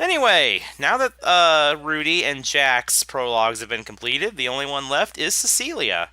Anyway, now that Rudy and Jack's prologues have been completed, the only one left is Cecilia.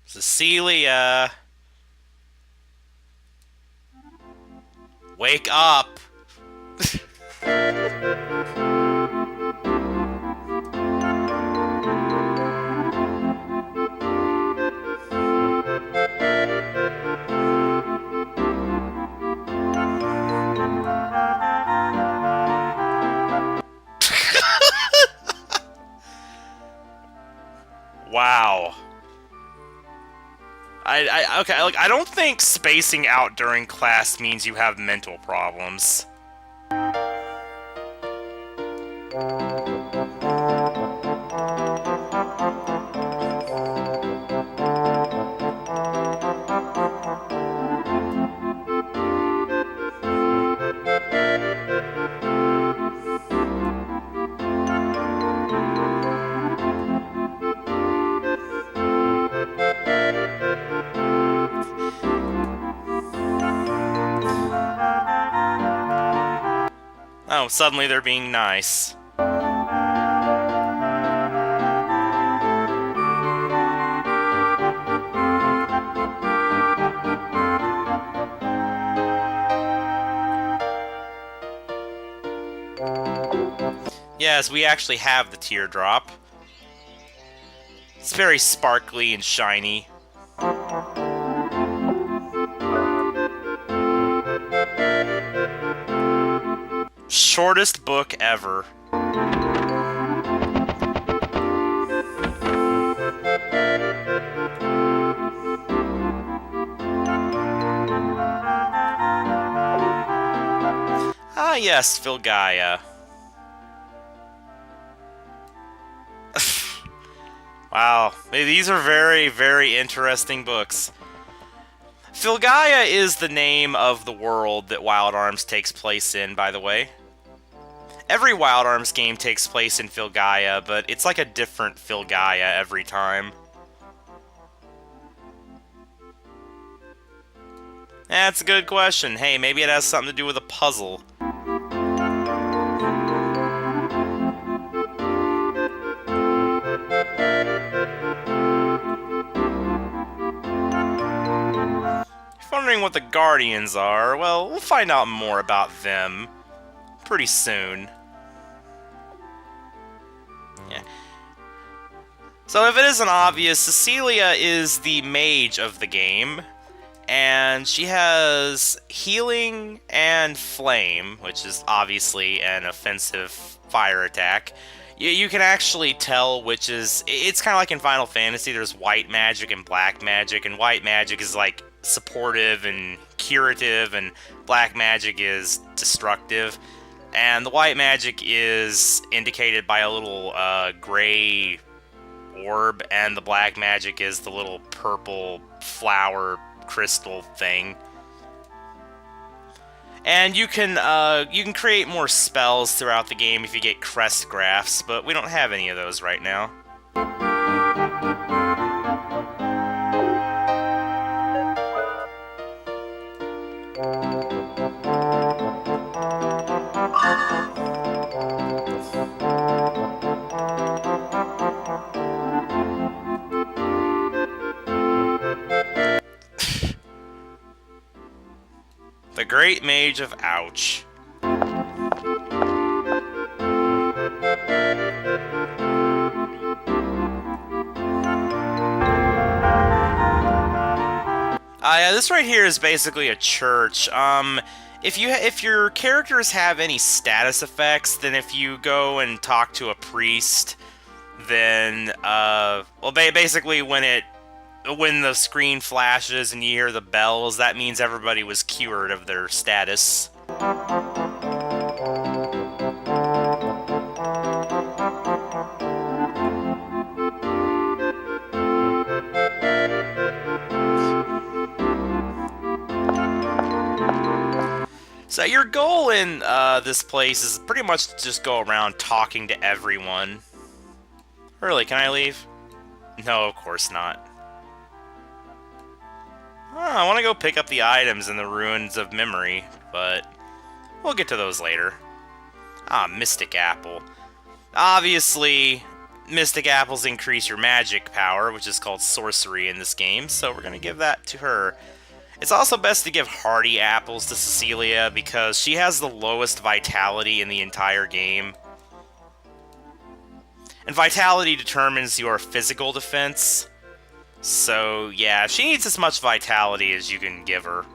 Cecilia, wake up! Wow. Okay, like, I don't think spacing out during class means you have mental problems. Oh, suddenly they're being nice. Yes, we actually have the teardrop. It's very sparkly and shiny. Shortest book ever. Ah yes, Filgaia. Wow, these are very, very interesting books. Filgaia is the name of the world that Wild Arms takes place in, by the way. Every Wild Arms game takes place in Filgaia, but it's like a different Filgaia every time. That's a good question. Hey, maybe it has something to do with a puzzle. Wondering what the Guardians are, well, we'll find out more about them pretty soon. Yeah. So if it isn't obvious, Cecilia is the mage of the game, and she has healing and flame, which is obviously an offensive fire attack. You can actually tell which is... It's kind of like in Final Fantasy, there's white magic and black magic, and white magic is like supportive and curative, and black magic is destructive. And the white magic is indicated by a little gray orb, and the black magic is the little purple flower crystal thing. And you can create more spells throughout the game if you get crest graphs, but we don't have any of those right now. The Great Mage of Ouch. Yeah, this right here is basically a church. If your characters have any status effects, then if you go and talk to a priest, then well, basically when the screen flashes and you hear the bells, that means everybody was cured of their status. So your goal in this place is pretty much to just go around talking to everyone. Really, can I leave? No, of course not. Oh, I want to go pick up the items in the Ruins of Memory, but we'll get to those later. Ah, Mystic Apple. Obviously, Mystic Apples increase your magic power, which is called sorcery in this game, so we're going to give that to her. It's also best to give Hardy Apples to Cecilia, because she has the lowest vitality in the entire game. And vitality determines your physical defense. So, yeah, she needs as much vitality as you can give her.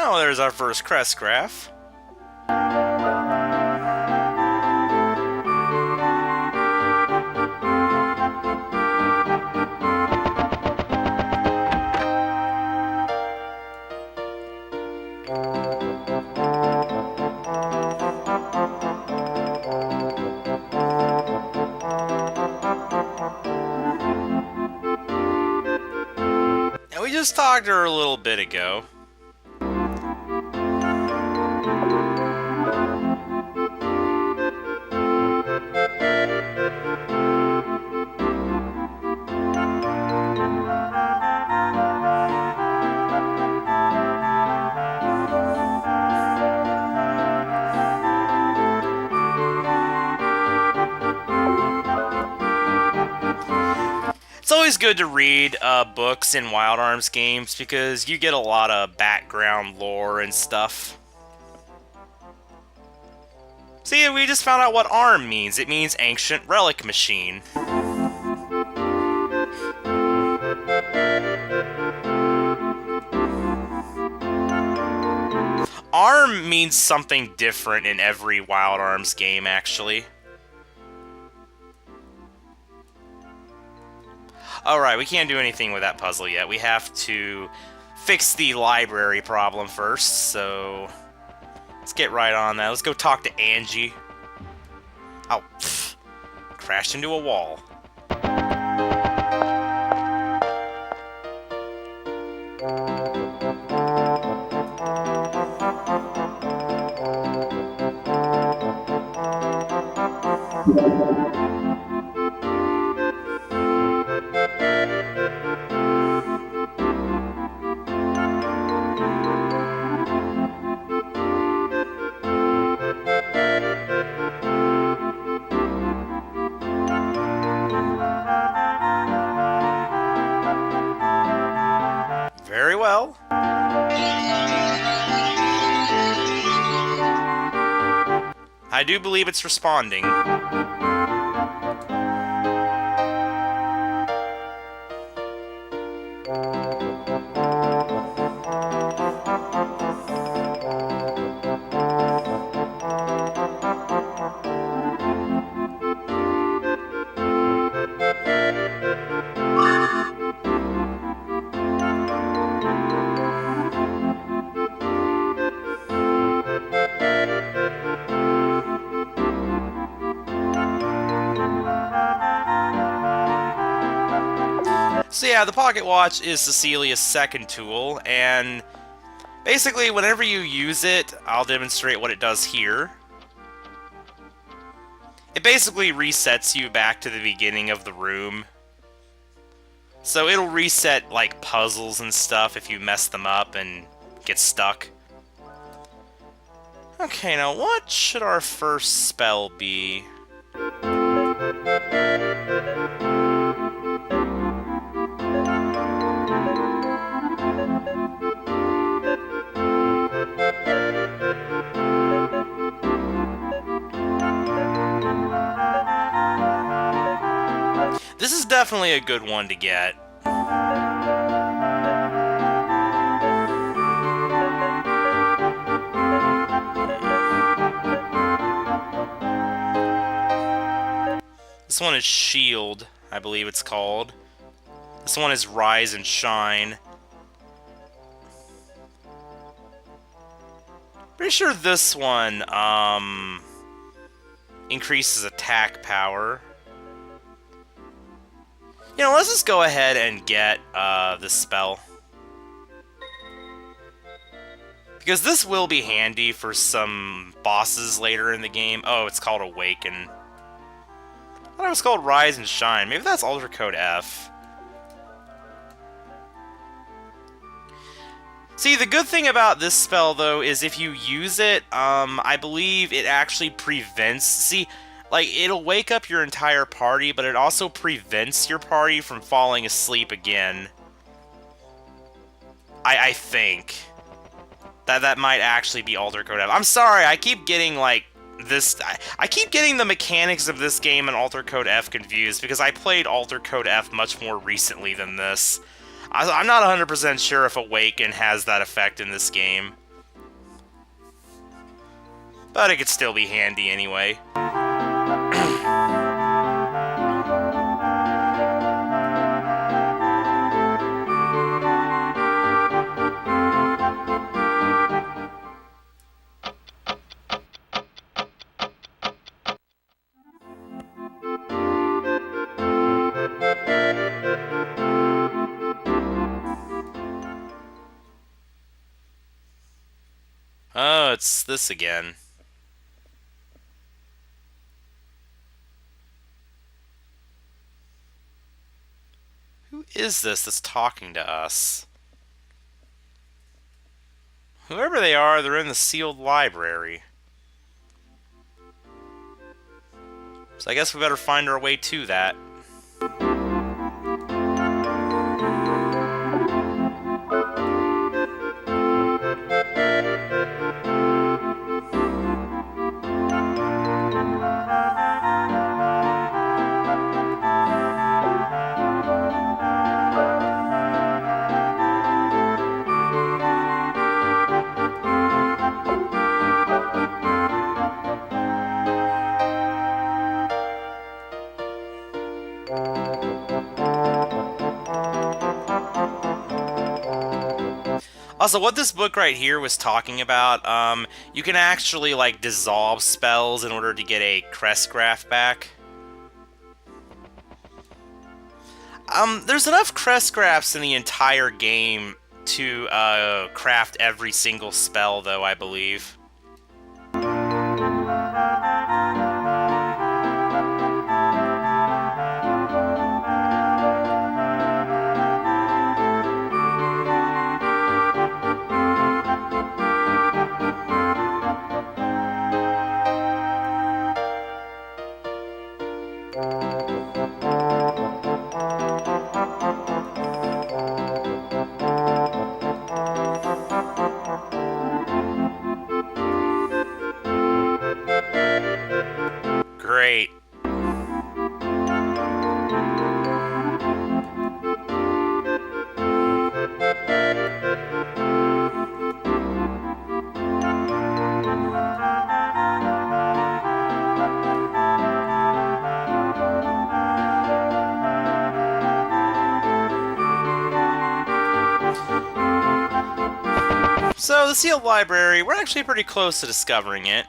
Oh, there's our first crest graph. And we just talked to her a little bit ago. It's always good to read books in Wild Arms games because you get a lot of background lore and stuff. See, we just found out what ARM means. It means Ancient Relic Machine. ARM means something different in every Wild Arms game, actually. Alright, we can't do anything with that puzzle yet. We have to fix the library problem first, so Let's get right on that. Let's go talk to Angie. Oh, pfft. Crashed into a wall. Very well. I do believe it's responding. So yeah, the pocket watch is Cecilia's second tool, and basically whenever you use it, I'll demonstrate what it does here. It basically resets you back to the beginning of the room. So it'll reset like puzzles and stuff if you mess them up and get stuck. Okay, now what should our first spell be? This is definitely a good one to get. This one is Shield, I believe it's called. This one is Rise and Shine. Pretty sure this one, increases attack power. You know, let's just go ahead and get, this spell. Because this will be handy for some bosses later in the game. Oh, it's called Awaken. I thought it was called Rise and Shine. Maybe that's Alter Code F. See, the good thing about this spell, though, is if you use it, I believe it actually prevents... See, like, it'll wake up your entire party, but it also prevents your party from falling asleep again. I think. That might actually be Alter Code F. I'm sorry, I keep getting, like, this... I keep getting the mechanics of this game and Alter Code F confused, because I played Alter Code F much more recently than this. I'm not 100% sure if Awaken has that effect in this game. But it could still be handy anyway. Oh, it's this again. Who is this that's talking to us? Whoever they are, they're in the sealed library. So I guess we better find our way to that. Also, what this book right here was talking about, you can actually, like, dissolve spells in order to get a crest graph back. There's enough crest graphs in the entire game to, craft every single spell, though, I believe. Great. So, the sealed library, we're actually pretty close to discovering it.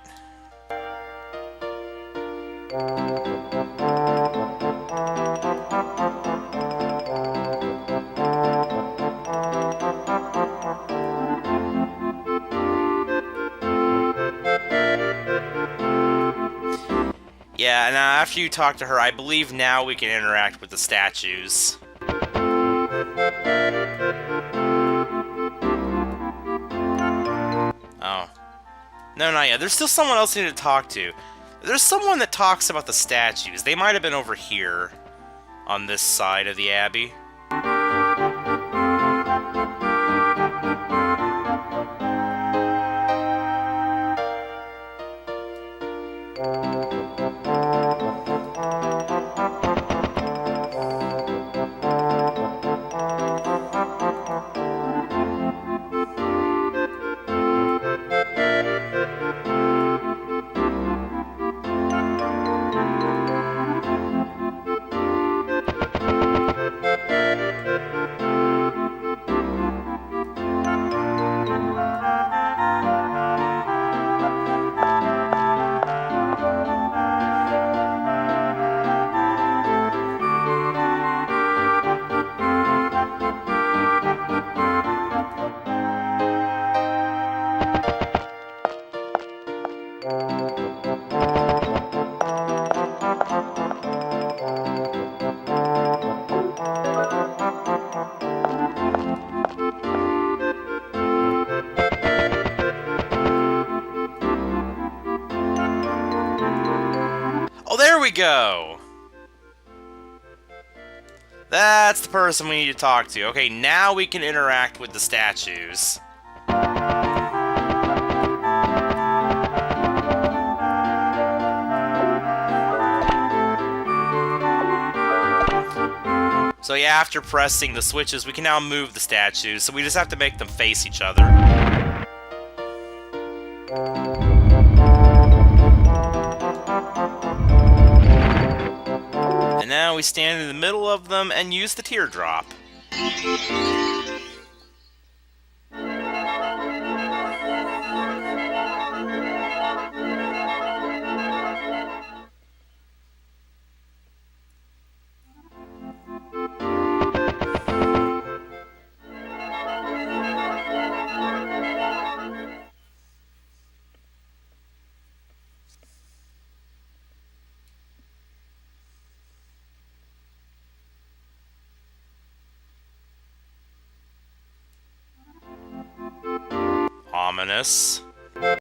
Yeah, and after you talk to her, I believe now we can interact with the statues. Oh. No, not yet. There's still someone else we need to talk to. There's someone that talks about the statues. They might have been over here, on this side of the abbey. Oh, there we go! That's the person we need to talk to. Okay, now we can interact with the statues. So yeah, after pressing the switches, we can now move the statues, so we just have to make them face each other. And now we stand in the middle of them and use the teardrop. Ominous.